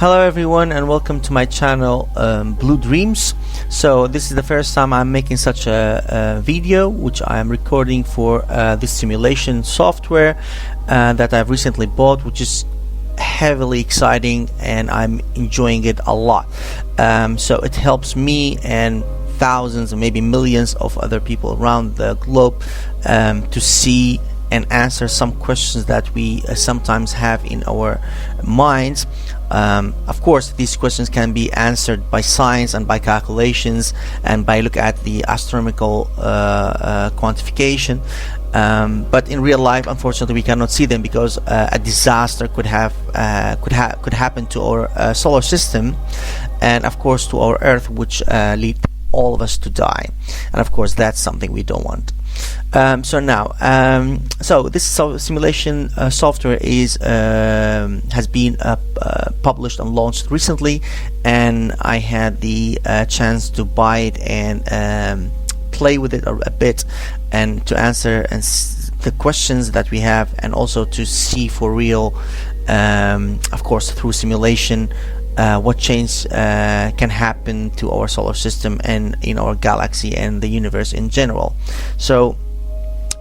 Hello everyone and welcome to my channel Blue Dreams. So this is the first time I'm making such a video which I am recording for this simulation software that I've recently bought, which is heavily exciting and I'm enjoying it a lot. So it helps me and thousands and maybe millions of other people around the globe to see and answer some questions that we sometimes have in our minds. Of course, these questions can be answered by science and by calculations and by look at the astronomical quantification. But in real life, unfortunately, we cannot see them because a disaster could happen to our solar system, and of course to our Earth, which lead all of us to die. And of course, that's something we don't want. So this simulation software has been published and launched recently, and I had the chance to buy it and play with it a bit and to answer the questions that we have, and also to see for real, of course through simulation, what change can happen to our solar system and in our galaxy and the universe in general. So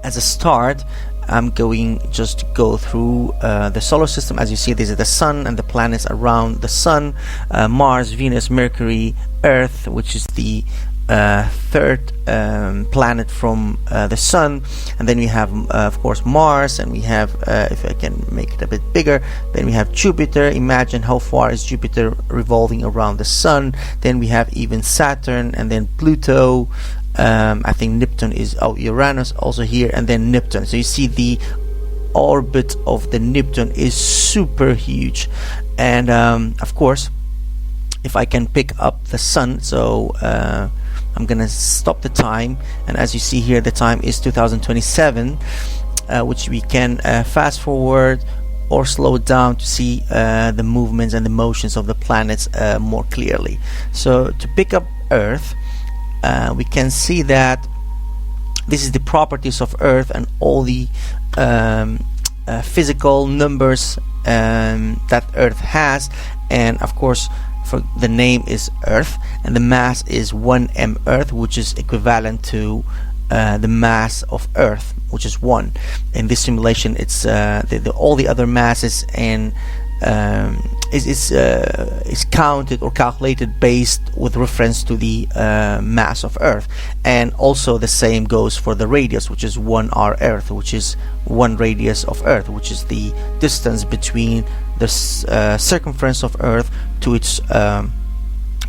as a start, I'm going just to go through the solar system. As you see, this is the sun and the planets around the sun: Mars, Venus, Mercury, Earth, which is the third planet from the sun, and then we have of course Mars, and we have if I can make it a bit bigger, then we have Jupiter. Imagine how far is Jupiter revolving around the sun. Then we have even Saturn, and then Pluto. I think Neptune is Uranus also here, and then Neptune. So you see the orbit of the Neptune is super huge. And of course, if I can pick up the sun, so I'm gonna stop the time, and as you see here, the time is 2027, which we can fast forward or slow it down to see the movements and the motions of the planets more clearly. So to pick up Earth, we can see that this is the properties of Earth and all the physical numbers that Earth has, and of course for the name is Earth, and the mass is 1 Earth, which is equivalent to the mass of Earth, which is 1. In this simulation, it's all the other masses and is counted or calculated based with reference to the mass of Earth. And also the same goes for the radius, which is 1 Earth, which is 1 radius of Earth, which is the distance between the circumference of Earth to its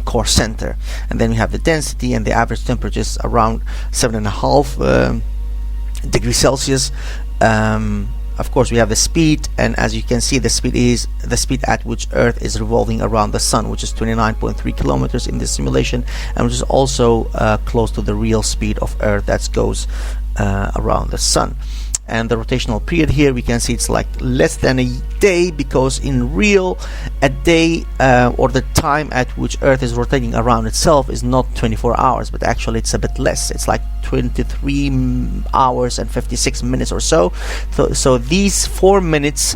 core center. And then we have the density, and the average temperature is around 7.5 degrees Celsius. Of course, we have the speed, and as you can see, the speed is the speed at which Earth is revolving around the sun, which is 29.3 kilometers in this simulation, and which is also close to the real speed of Earth that goes around the sun. And the rotational period here, we can see it's like less than a day, because in real, a day or the time at which Earth is rotating around itself is not 24 hours, but actually it's a bit less. It's like 23 hours and 56 minutes or so. So these 4 minutes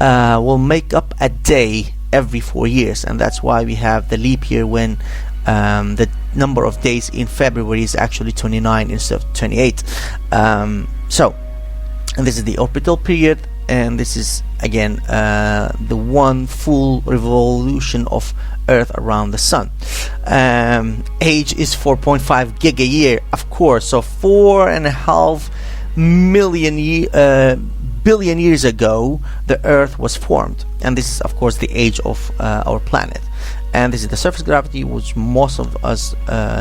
will make up a day every 4 years, and that's why we have the leap year when the number of days in February is actually 29 instead of 28. And this is the orbital period, and this is again the one full revolution of Earth around the sun. Age is 4.5 gig a year, of course, so 4.5 billion years ago the Earth was formed, and this is of course the age of our planet. And this is the surface gravity, which most of us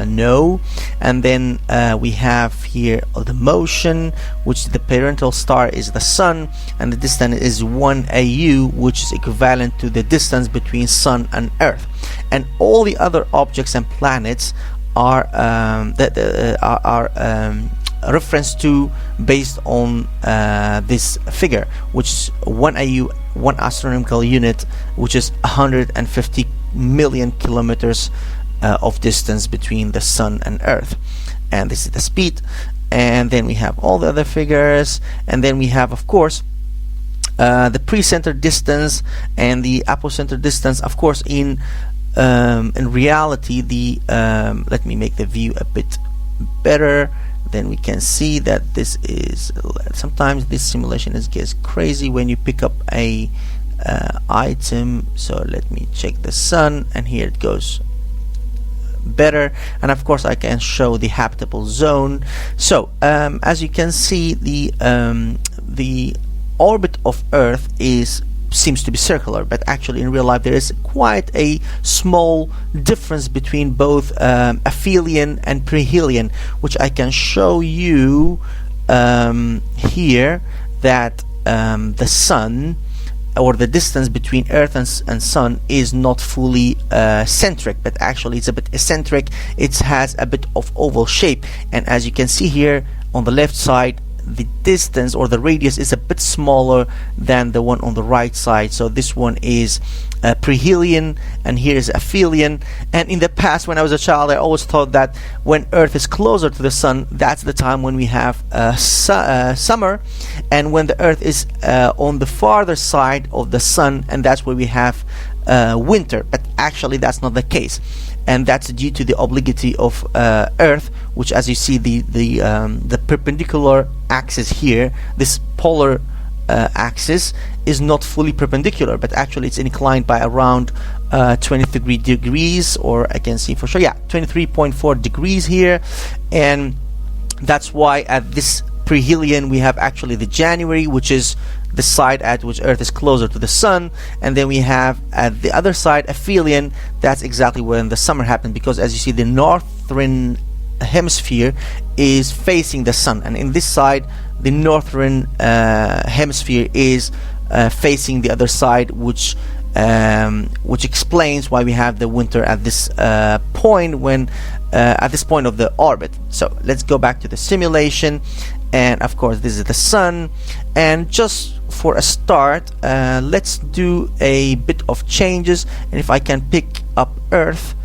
know. And then we have here the motion, which the parental star is the sun, and the distance is 1 AU, which is equivalent to the distance between sun and Earth. And all the other objects and planets are reference to based on this figure, which is 1 AU, 1 astronomical unit, which is 150 million kilometers of distance between the sun and Earth. And this is the speed. And then we have all the other figures, and then we have of course the pre-center distance and the apocenter distance. Of course, in reality, the let me make the view a bit better. Then we can see that this is, sometimes this simulation gets crazy when you pick up a item. So let me check the sun, and here it goes better. And of course I can show the habitable zone. So as you can see, the orbit of Earth seems to be circular, but actually in real life there is quite a small difference between both aphelion and perihelion, which I can show you here, that the sun, or the distance between Earth and Sun, is not fully centric, but actually it's a bit eccentric. It has a bit of oval shape, and as you can see here on the left side, the distance or the radius is a bit smaller than the one on the right side. So this one is perihelion and here is aphelion. And in the past, when I was a child, I always thought that when Earth is closer to the Sun, that's the time when we have summer, and when the Earth is on the farther side of the Sun, and that's where we have winter. But actually that's not the case, and that's due to the obliquity of Earth, which, as you see, the perpendicular axis here, this polar axis, is not fully perpendicular, but actually it's inclined by around 23 degrees, or I can see for sure, yeah, 23.4 degrees here. And that's why at this perihelion we have actually the January, which is the side at which Earth is closer to the Sun, and then we have at the other side aphelion. That's exactly when the summer happened, because as you see, the northern hemisphere is facing the Sun, and in this side the northern hemisphere is facing the other side, which explains why we have the winter at this point, when at this point of the orbit. So let's go back to the simulation, and of course this is the Sun. And just for a start, let's do a bit of changes, and if I can pick up Earth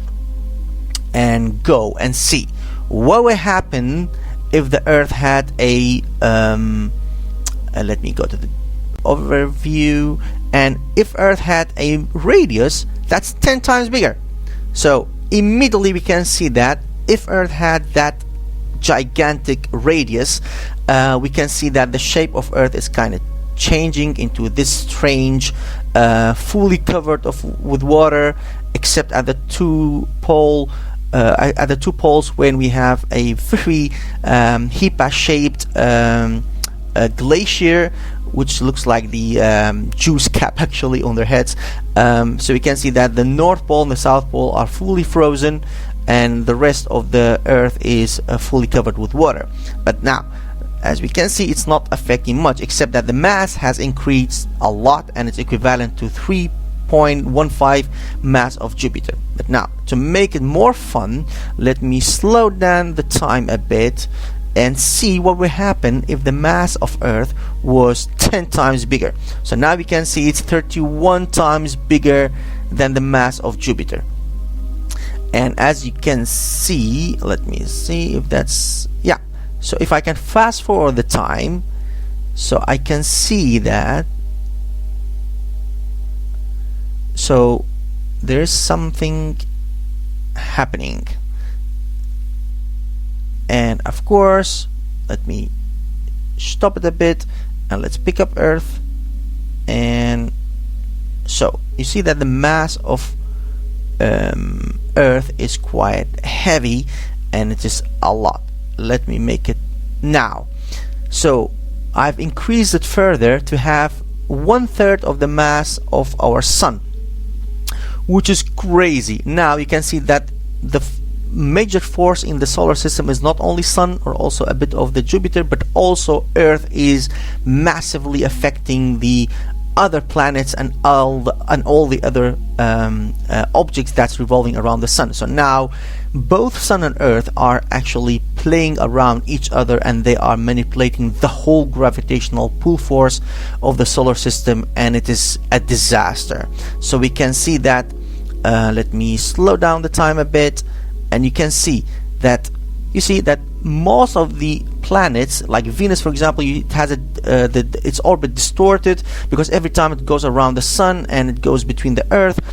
and go and see what would happen if the Earth had a let me go to the overview, and if Earth had a radius that's 10 times bigger. So immediately we can see that if Earth had that gigantic radius, we can see that the shape of Earth is kind of changing into this strange, fully covered with water, except at the two poles, when we have a very HIPAA-shaped glacier, which looks like the juice cap actually on their heads. So we can see that the North Pole and the South Pole are fully frozen, and the rest of the Earth is fully covered with water. But now, as we can see, it's not affecting much, except that the mass has increased a lot, and it's equivalent to 3.15 mass of Jupiter. But now, to make it more fun, let me slow down the time a bit and see what would happen if the mass of Earth was 10 times bigger. So now we can see it's 31 times bigger than the mass of Jupiter. And as you can see, let me see if that's, yeah. So if I can fast forward the time, so I can see that, so there's something happening. And of course, let me stop it a bit, and let's pick up Earth. And so you see that the mass of Earth is quite heavy, and it is a lot. Let me make it now. So I've increased it further to have 1/3 of the mass of our Sun, which is crazy. Now you can see that the major force in the solar system is not only Sun or also a bit of the Jupiter, but also Earth is massively affecting the other planets and all the other objects that's revolving around the Sun. So now both Sun and Earth are actually playing around each other, and they are manipulating the whole gravitational pull force of the solar system, and it is a disaster. So we can see that, let me slow down the time a bit, and you can see that most of the planets like Venus, for example. It has its orbit distorted because every time it goes around the sun and it goes between the Earth,